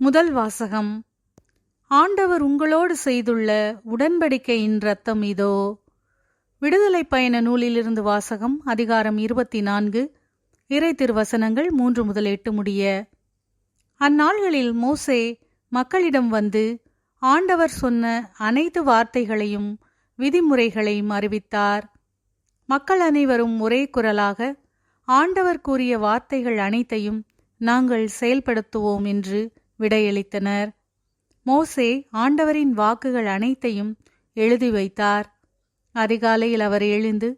முதல் வாசகம். ஆண்டவர் உங்களோடு செய்துள்ள உடன்படிக்கையின் இரத்தம் இதோ. விடுதலை பயண நூலிலிருந்து வாசகம். அதிகாரம் 24, இறை திருவசனங்கள் 3 முதல் 8 முடிய. அந்நாள்களில் மோசே மக்களிடம் வந்து ஆண்டவர் சொன்ன அனைத்து வார்த்தைகளையும் விதிமுறைகளையும் அறிவித்தார். மக்கள் அனைவரும் ஒரே குரலாக ஆண்டவர் கூறிய வார்த்தைகள் அனைத்தையும் நாங்கள் செயல்படுத்துவோம் என்று விடையளித்தனர். மோசே ஆண்டவரின் வாக்குகள் அனைத்தையும் எழுதி வைத்தார். அதிகாலையில் அவர் எழுந்து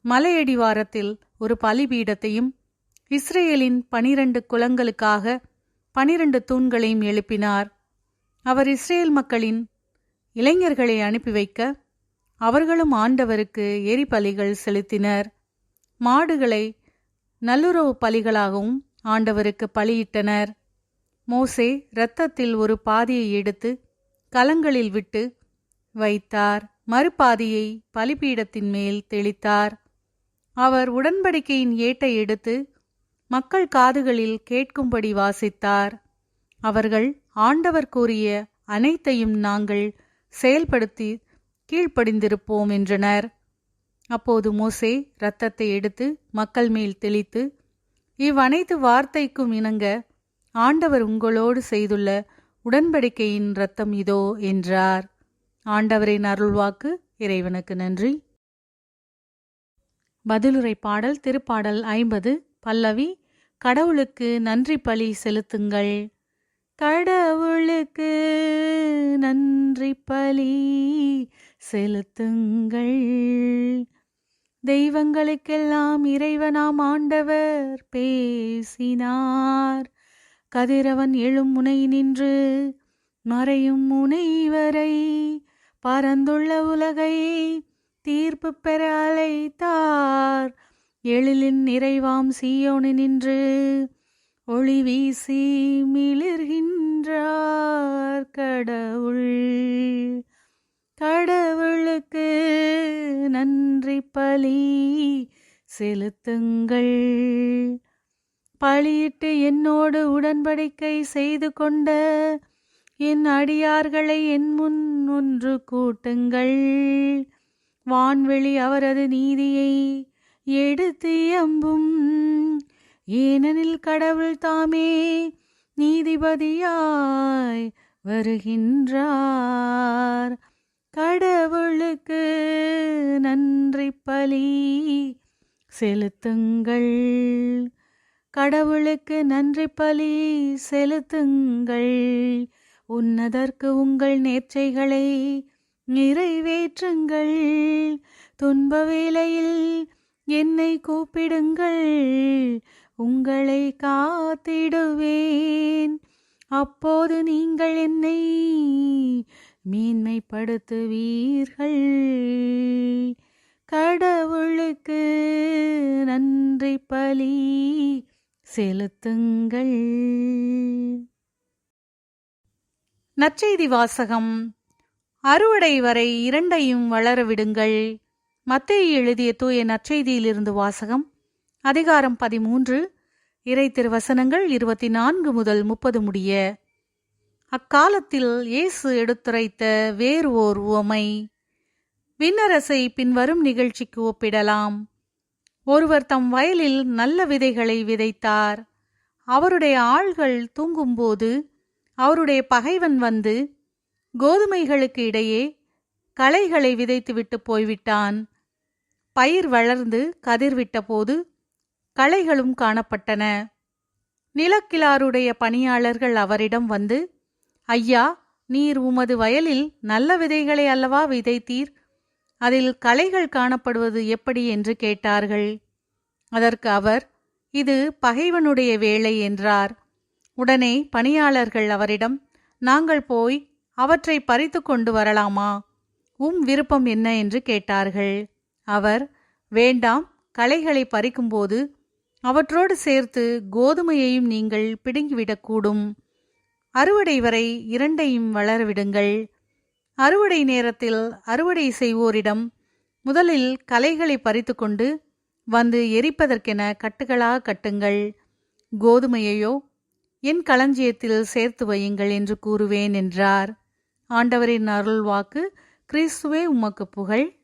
மலையடிவாரத்தில் ஒரு பலிபீடத்தையும் இஸ்ரேலின் 12 குலங்களுக்காக 12 தூண்களையும் எழுப்பினார். அவர் இஸ்ரேல் மக்களின் இளைஞர்களை அனுப்பி வைக்க அவர்களும் ஆண்டவருக்கு எரிபலிகள் செலுத்தினர். மாடுகளை நல்லுறவு பலிகளாகவும் ஆண்டவருக்கு பலியிட்டனர். மோசே இரத்தத்தில் ஒரு பாதியை எடுத்து கலங்களில் விட்டு வைத்தார். மறுபாதியை பலிபீடத்தின் மேல் தெளித்தார். அவர் உடன்படிக்கையின் ஏட்டை எடுத்து மக்கள் காதுகளில் கேட்கும்படி வாசித்தார். அவர்கள் ஆண்டவர் கூறிய அனைத்தையும் நாங்கள் செயல்படுத்தி கீழ்ப்படிந்திருப்போம் என்றனர். அப்போது மோசே இரத்தத்தை எடுத்து மக்கள் மேல் தெளித்து, இவ்வனைத்து வார்த்தைக்கும் இணங்க ஆண்டவர் உங்களோடு செய்துள்ள உடன்படிக்கையின் இரத்தம் இதோ என்றார். ஆண்டவரின் அருள்வாக்கு. இறைவனுக்கு நன்றி. பதிலுரை பாடல். திருப்பாடல் 50. பல்லவி. கடவுளுக்கு நன்றி பலி செலுத்துங்கள். கடவுளுக்கு நன்றி பலி செலுத்துங்கள். தெய்வங்களுக்கெல்லாம் இறைவனாம் ஆண்டவர் பேசினார். கதிரவன் எழும் முனை நின்று மறையும் முனை வரை பரந்துள்ள உலகை தீர்ப்பு பெற அழைத்தார். எழிலின் நிறைவாம் சீயோனு நின்று ஒளி வீசி மிளிர்கின்றார் கடவுள். கடவுளுக்கு நன்றி பலி செலுத்துங்கள். பலியிட்டு என்னோடு உடன்படிக்கை செய்து கொண்ட என் அடியார்களை என் முன் ஒன்று கூட்டுங்கள். வான்வெளி அவரது நீதியை எடுத்து எம்பும். ஏனெனில் கடவுள் தாமே நீதிபதியாய் வருகின்றார். கடவுளுக்கு நன்றி பலி செலுத்துங்கள். கடவுளுக்கு நன்றி பலி செலுத்துங்கள். உன்னதற்கு உங்கள் நேர்ச்சைகளை நிறைவேற்றுங்கள். துன்ப வேளையில் என்னை கூப்பிடுங்கள். உங்களை காத்திடுவேன். அப்போது நீங்கள் என்னை மேன்மைப்படுத்துவீர்கள். கடவுளுக்கு நன்றி பலி செலுத்துங்கள். நற்செய்தி வாசகம். அறுவடை வரை இரண்டையும் வளர விடுங்கள். மத்தேயு எழுதிய தூய நற்செய்தியிலிருந்து வாசகம். அதிகாரம் 13, இறை திருவசனங்கள் 24 முதல் 30 முடிய. அக்காலத்தில் இயேசு எடுத்துரைத்த வேறு ஓர் உவமை விண்ணரசை பின்வரும் நிகழ்ச்சிக்கு ஒப்பிடலாம். ஒருவர் தம் வயலில் நல்ல விதைகளை விதைத்தார். அவருடைய ஆள்கள் தூங்கும்போது அவருடைய பகைவன் வந்து கோதுமைகளுக்கு இடையே களைகளை விதைத்துவிட்டு போய்விட்டான். பயிர் வளர்ந்து கதிர்விட்ட போது களைகளும் காணப்பட்டன. நிலக்கிழாருடைய பணியாளர்கள் அவரிடம் வந்து, ஐயா, நீர் உமது வயலில் நல்ல விதைகளை அல்லவா விதைத்தீர், அதில் களைகள் காணப்படுவது எப்படி என்று கேட்டார்கள். அதற்கு அவர், இது பகைவனுடைய வேலை என்றார். உடனே பணியாளர்கள் அவரிடம், நாங்கள் போய் அவற்றை பறித்து கொண்டு வரலாமா? விருப்பம் என்ன என்று கேட்டார்கள். அவர், வேண்டாம், களைகளை பறிக்கும்போது அவற்றோடு சேர்த்து கோதுமையையும் நீங்கள் பிடுங்கிவிடக்கூடும். அறுவடை வரை இரண்டையும் வளரவிடுங்கள். அறுவடை நேரத்தில் அறுவடை செய்வோரிடம் முதலில் களைகளை பறித்து கொண்டு வந்து எரிப்பதற்கென கட்டுகளாக கட்டுங்கள். கோதுமையையோ என் களஞ்சியத்தில் சேர்த்து வையுங்கள் என்று கூறுவேன் என்றார். ஆண்டவரின் அருள் வாக்கு. கிறிஸ்துவே உமக்கு புகழ்.